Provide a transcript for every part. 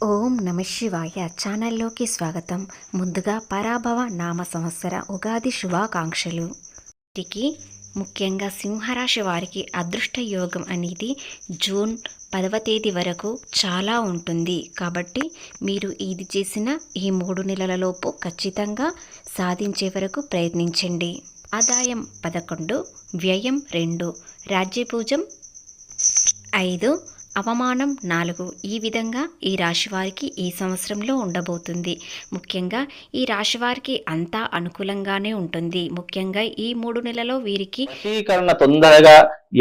ఓం నమ శివాయ ఛానల్లోకి స్వాగతం. ముందుగా పరాభవ నామ సంవత్సర ఉగాది శుభాకాంక్షలు. వీరికి ముఖ్యంగా సింహరాశి వారికి అదృష్ట యోగం అనేది జూన్ 10వ తేదీ వరకు చాలా ఉంటుంది. కాబట్టి మీరు ఇది చేసిన ఈ 3 నెలలలోపు ఖచ్చితంగా సాధించే వరకు ప్రయత్నించండి. ఆదాయం 11, వ్యయం 2, రాజ్యపూజం 5, అవమానం 4. ఈ విధంగా ఈ రాశి వారికి ఈ సంవత్సరంలో ఉండబోతుంది. ముఖ్యంగా ఈ రాశి వారికి అంతా అనుకూలంగానే ఉంటుంది. ముఖ్యంగా ఈ 3 నెలలో వీరికి వశీకరణ తొందరగా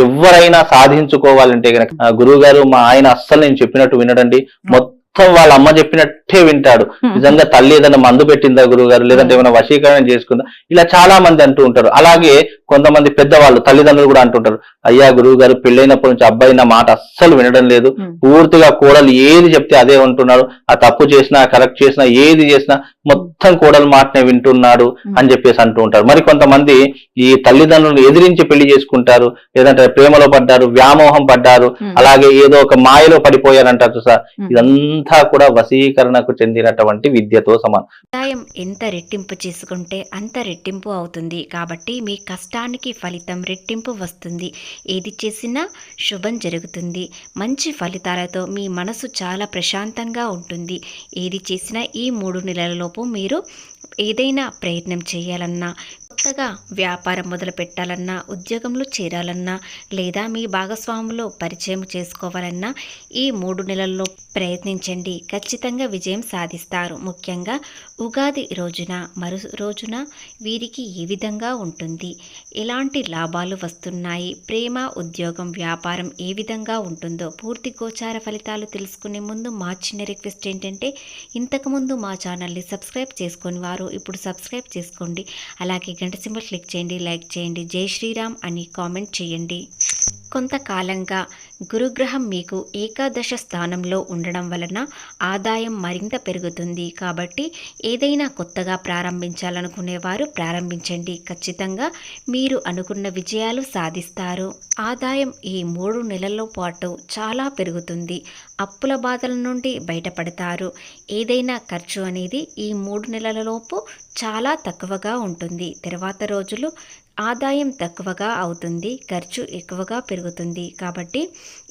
ఎవరైనా సాధించుకోవాలంటే గనక గురువు గారు మా ఆయన అస్సలు నేను చెప్పినట్టు వినడండి, మొత్తం వాళ్ళ అమ్మ చెప్పినట్టే వింటాడు. నిజంగా తల్లి ఏదైనా మందు పెట్టిందా గురువు గారు, లేదంటే ఏమైనా వశీకరణ చేసుకుందా, ఇలా చాలా మంది అంటూ ఉంటారు. అలాగే కొంతమంది పెద్దవాళ్ళు తల్లిదండ్రులు కూడా అంటుంటారు, అయ్యా గురువు గారు పెళ్ళైనప్పటి నుంచి అబ్బాయి నా మాట అస్సలు వినడం లేదు, పూర్తిగా కోడలు ఏది చెప్తే అదే ఉంటున్నాడు, ఆ తప్పు చేసినా కరెక్ట్ చేసినా ఏది చేసినా మొత్తం కోడలు మాటనే వింటున్నాడు అని చెప్పేసి అంటూ ఉంటారు. మరి కొంతమంది ఈ తల్లిదండ్రులను ఎదిరించి పెళ్లి చేసుకుంటారు, లేదంటే ప్రేమలో పడ్డారు, వ్యామోహం పడ్డారు, అలాగే ఏదో ఒక మాయలో పడిపోయారంటారు సార్. ఇదంతా కూడా వశీకరణకు చెందినటువంటి విద్యతో సమానం. ఆదాయం ఎంత రెట్టింపు చేసుకుంటే అంత రెట్టింపు అవుతుంది. కాబట్టి మీ కష్టానికి ఫలితం రెట్టింపు వస్తుంది. ఏది చేసినా శుభం జరుగుతుంది. మంచి ఫలితాలతో మీ మనసు చాలా ప్రశాంతంగా ఉంటుంది. ఏది చేసినా ఈ 3 నెలలలోపు మీరు ఏదైనా ప్రయత్నం చేయాలన్నా, కొత్తగా వ్యాపారం మొదలు పెట్టాలన్నా, ఉద్యోగంలో చేరాలన్నా, లేదా మీ భాగస్వాములో పరిచయం చేసుకోవాలన్నా ఈ 3 నెలల్లో ప్రయత్నించండి. ఖచ్చితంగా విజయం సాధిస్తారు. ముఖ్యంగా ఉగాది రోజున మరు రోజున వీరికి ఏ విధంగా ఉంటుంది, ఎలాంటి లాభాలు వస్తున్నాయి, ప్రేమ, ఉద్యోగం, వ్యాపారం ఏ విధంగా ఉంటుందో పూర్తి గోచార ఫలితాలు తెలుసుకునే ముందు మా చిన్న రిక్వెస్ట్ ఏంటంటే, ఇంతకుముందు మా ఛానల్ని సబ్స్క్రైబ్ చేసుకొని వారు ఇప్పుడు సబ్స్క్రైబ్ చేసుకోండి. అలాగే గంట సింబల్ క్లిక్ చేయండి, లైక్ చేయండి, జై శ్రీరామ్ అని కామెంట్ చేయండి. కొంతకాలంగా గురుగ్రహం మీకు ఏకాదశ స్థానంలో ఉండడం వలన ఆదాయం మరింత పెరుగుతుంది. కాబట్టి ఏదైనా కొత్తగా ప్రారంభించాలనుకునేవారు ప్రారంభించండి. ఖచ్చితంగా మీరు అనుకున్న విజయాలు సాధిస్తారు. ఆదాయం ఈ 3 నెలల పాటు చాలా పెరుగుతుంది. అప్పుల బాధల నుండి బయటపడతారు. ఏదైనా ఖర్చు అనేది ఈ 3 నెలలలోపు చాలా తక్కువగా ఉంటుంది. తర్వాత రోజులు ఆదాయం తక్కువగా అవుతుంది, ఖర్చు ఎక్కువగా పెరుగుతుంది. కాబట్టి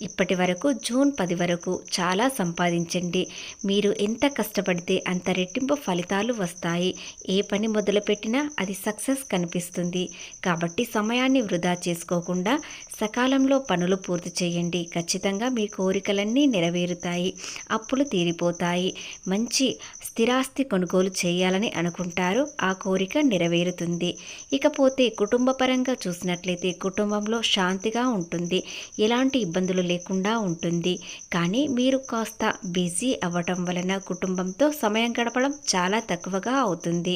ఇప్పటి వరకు జూన్ 10 వరకు చాలా సంపాదించండి. మీరు ఎంత కష్టపడితే అంత రెట్టింపు ఫలితాలు వస్తాయి. ఏ పని మొదలుపెట్టినా అది సక్సెస్ కనిపిస్తుంది. కాబట్టి సమయాన్ని వృధా చేసుకోకుండా సకాలంలో పనులు పూర్తి చేయండి. ఖచ్చితంగా మీ కోరికలన్నీ నెరవేరుతాయి, అప్పులు తీరిపోతాయి. మంచి స్థిరాస్తి కొనుగోలు చేయాలని అనుకుంటారు, ఆ కోరిక నెరవేరుతుంది. ఇకపోతే కుటుంబపరంగా చూసినట్లయితే కుటుంబంలో శాంతిగా ఉంటుంది, ఎలాంటి ఇబ్బందులు లేకుండా ఉంటుంది. కానీ మీరు కాస్త బిజీ అవ్వటం వలన కుటుంబంతో సమయం గడపడం చాలా తక్కువగా అవుతుంది.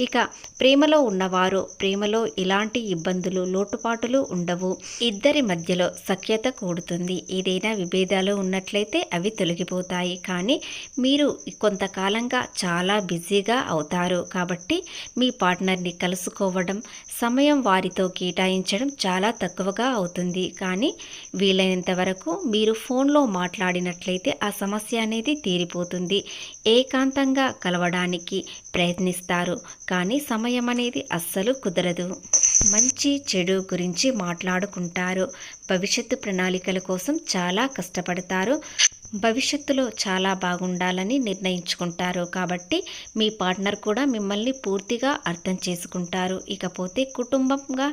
ఇక ప్రేమలో ఉన్నవారు ప్రేమలో ఎలాంటి ఇబ్బందులు, లోటుపాటులు ఉండవు. ఇద్దరి మధ్యలో సఖ్యత కూడుతుంది. ఏదైనా విభేదాలు ఉన్నట్లయితే అవి తొలగిపోతాయి. కానీ మీరు కొంతకాలంగా చాలా బిజీగా అవుతారు. కాబట్టి మీ పార్ట్నర్ని కలుసుకోవడం, సమయం వారితో కేటాయించడం చాలా తక్కువగా అవుతుంది. కానీ వీలైనంత వరకు మీరు ఫోన్లో మాట్లాడినట్లయితే ఆ సమస్య అనేది తీరిపోతుంది. ఏకాంతంగా కలవడానికి ప్రయత్నిస్తారు, కానీ సమయం అనేది అస్సలు కుదరదు. మంచి చెడు గురించి మాట్లాడుకుంటారు. భవిష్యత్తు ప్రణాళికల కోసం చాలా కష్టపడతారు. భవిష్యత్తులో చాలా బాగుండాలని నిర్ణయించుకుంటారు. కాబట్టి మీ పార్ట్నర్ కూడా మిమ్మల్ని పూర్తిగా అర్థం చేసుకుంటారు. ఇకపోతే కుటుంబంగా,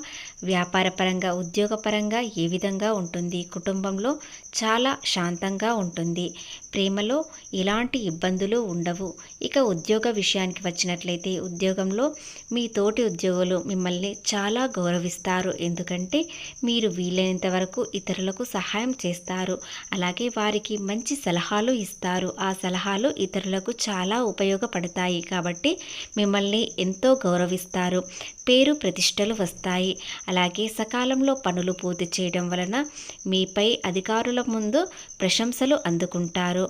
వ్యాపారపరంగా, ఉద్యోగపరంగా ఏ విధంగా ఉంటుంది? కుటుంబంలో చాలా శాంతంగా ఉంటుంది. ప్రేమలో ఎలాంటి ఇబ్బందులు ఉండవు. ఇక ఉద్యోగ విషయానికి వచ్చినట్లయితే ఉద్యోగంలో మీ తోటి ఉద్యోగులు మిమ్మల్ని చాలా గౌరవిస్తారు. ఎందుకంటే మీరు వీలైనంత వరకు ఇతరులకు సహాయం చేస్తారు. అలాగే వారికి మంచి సలహాలు ఇస్తారు. ఆ సలహాలు ఇతరులకు చాలా ఉపయోగపడతాయి. కాబట్టి మిమ్మల్ని ఎంతో గౌరవిస్తారు. పేరు ప్రతిష్టలు వస్తాయి. అలాగే సకాలంలో పనులు పూర్తి చేయడం వలన మీపై అధికారుల ముందు ప్రశంసలు అందుకుంటారు.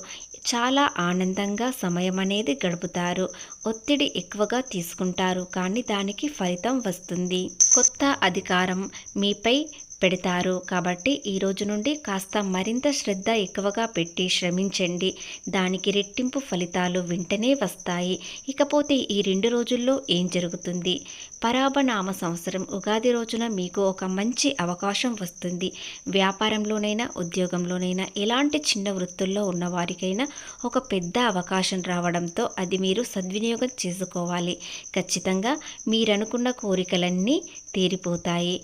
చాలా ఆనందంగా సమయం అనేది గడుపుతారు. ఒత్తిడి ఎక్కువగా తీసుకుంటారు, కానీ దానికి ఫలితం వస్తుంది. కొత్త అధికారం మీపై పెడతారు. కాబట్టి ఈ రోజు నుండి కాస్త మరింత శ్రద్ధ ఎక్కువగా పెట్టి శ్రమించండి. దానికి రెట్టింపు ఫలితాలు వెంటనే వస్తాయి. ఇకపోతే ఈ 2 రోజుల్లో ఏం జరుగుతుంది? పరాభనామ సంవత్సరం ఉగాది రోజున మీకు ఒక మంచి అవకాశం వస్తుంది. వ్యాపారంలోనైనా, ఉద్యోగంలోనైనా, ఎలాంటి చిన్న వృత్తుల్లో ఉన్నవారికైనా ఒక పెద్ద అవకాశం రావడంతో అది మీరు సద్వినియోగం చేసుకోవాలి. ఖచ్చితంగా మీరనుకున్న కోరికలన్నీ తీరిపోతాయి.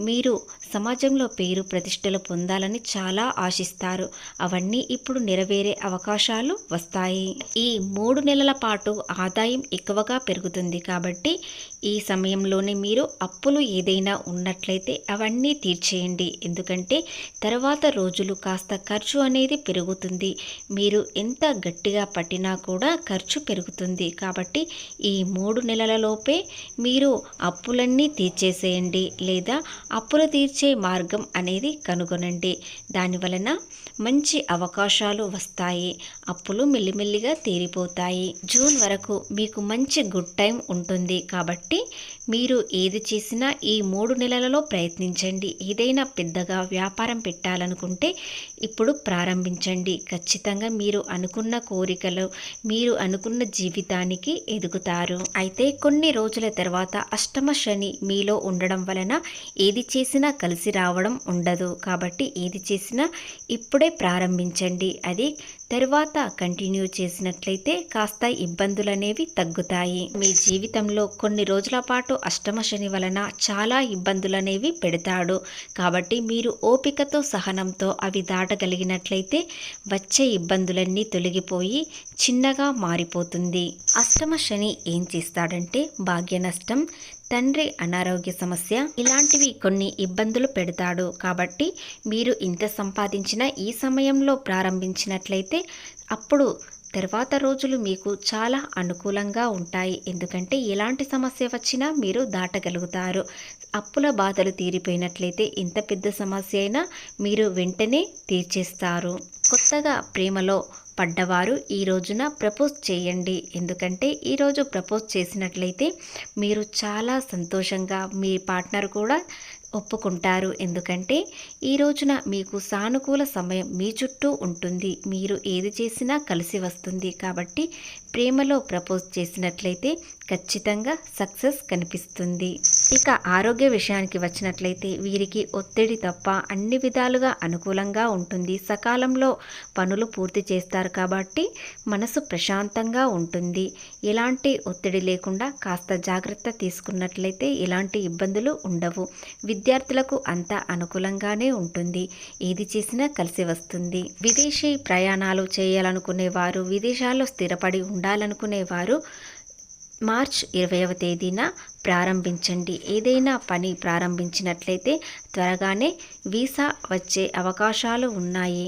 మీరు సమాజంలో పేరు ప్రతిష్టలు పొందాలని చాలా ఆశిస్తారు. అవన్నీ ఇప్పుడు నెరవేరే అవకాశాలు వస్తాయి. ఈ 3 నెలల పాటు ఆదాయం ఎక్కువగా పెరుగుతుంది. కాబట్టి ఈ సమయంలోనే మీరు అప్పులు ఏదైనా ఉన్నట్లయితే అవన్నీ తీర్చేయండి. ఎందుకంటే తర్వాత రోజులు కాస్త ఖర్చు అనేది పెరుగుతుంది. మీరు ఎంత గట్టిగా పట్టినా కూడా ఖర్చు పెరుగుతుంది. కాబట్టి ఈ 3 నెలలలోపే మీరు అప్పులన్నీ తీర్చేసేయండి, లేదా అప్పులు తీర్చే మార్గం అనేది కనుగొనండి. దానివలన మంచి అవకాశాలు వస్తాయి. అప్పులు మెల్లిమెల్లిగా తీరిపోతాయి. జూన్ వరకు మీకు మంచి గుడ్ టైం ఉంటుంది. కాబట్టి మీరు ఏది చేసినా ఈ 3 నెలలలో ప్రయత్నించండి. ఏదైనా పెద్దగా వ్యాపారం పెట్టాలనుకుంటే ఇప్పుడు ప్రారంభించండి. ఖచ్చితంగా మీరు అనుకున్న కోరికలు, మీరు అనుకున్న జీవితానికి ఎదుగుతారు. అయితే కొన్ని రోజుల తర్వాత అష్టమ శని మీలో ఉండడం వలన ఏది చేసినా కలిసి రావడం ఉండదు. కాబట్టి ఏది చేసినా ఇప్పుడే ప్రారంభించండి. అది తర్వాత కంటిన్యూ చేసినట్లయితే కాస్త ఇబ్బందులు అనేవి తగ్గుతాయి. మీ జీవితంలో కొన్ని రోజుల పాటు అష్టమ శని వలన చాలా ఇబ్బందులు అనేవి పెడతాడు. కాబట్టి మీరు ఓపికతో, సహనంతో అవి దాటగలిగినట్లయితే వచ్చే ఇబ్బందులన్నీ తొలగిపోయి చిన్నగా మారిపోతుంది. అష్టమ శని ఏం చేస్తాడంటే భాగ్య నష్టం, తండ్రి అనారోగ్య సమస్య, ఇలాంటివి కొన్ని ఇబ్బందులు పెడతాడు. కాబట్టి మీరు ఇంత సంపాదించిన ఈ సమయంలో ప్రారంభించినట్లయితే అప్పుడు తర్వాత రోజులు మీకు చాలా అనుకూలంగా ఉంటాయి. ఎందుకంటే ఎలాంటి సమస్య వచ్చినా మీరు దాటగలుగుతారు. అప్పుల బాధలు తీరిపోయినట్లయితే ఎంత పెద్ద సమస్య అయినా మీరు వెంటనే తీర్చేస్తారు. కొత్తగా ప్రేమలో పడ్డవారు ఈ రోజున ప్రపోజ్ చేయండి. ఎందుకంటే ఈరోజు ప్రపోజ్ చేసినట్లయితే మీరు చాలా సంతోషంగా, మీ పార్ట్నర్ కూడా ఒప్పుకుంటారు. ఎందుకంటే ఈ రోజున మీకు సానుకూల సమయం మీ చుట్టూ ఉంటుంది. మీరు ఏది చేసినా కలిసి వస్తుంది. కాబట్టి ప్రేమలో ప్రపోజ్ చేసినట్లయితే ఖచ్చితంగా సక్సెస్ కనిపిస్తుంది. ఇక ఆరోగ్య విషయానికి వచ్చినట్లయితే వీరికి ఒత్తిడి తప్ప అన్ని విధాలుగా అనుకూలంగా ఉంటుంది. సకాలంలో పనులు పూర్తి చేస్తారు. కాబట్టి మనసు ప్రశాంతంగా ఉంటుంది. ఎలాంటి ఒత్తిడి లేకుండా కాస్త జాగ్రత్త తీసుకున్నట్లయితే ఎలాంటి ఇబ్బందులు ఉండవు. విద్యార్థులకు అంతా అనుకూలంగానే ఉంటుంది. ఏది చేసినా కలిసి వస్తుంది. విదేశీ ప్రయాణాలు చేయాలనుకునేవారు, విదేశాల్లో స్థిరపడి ఉండాలనుకునేవారు మార్చ్ 20వ తేదీన ప్రారంభించండి. ఏదైనా పని ప్రారంభించినట్లయితే త్వరగానే వీసా వచ్చే అవకాశాలు ఉన్నాయి.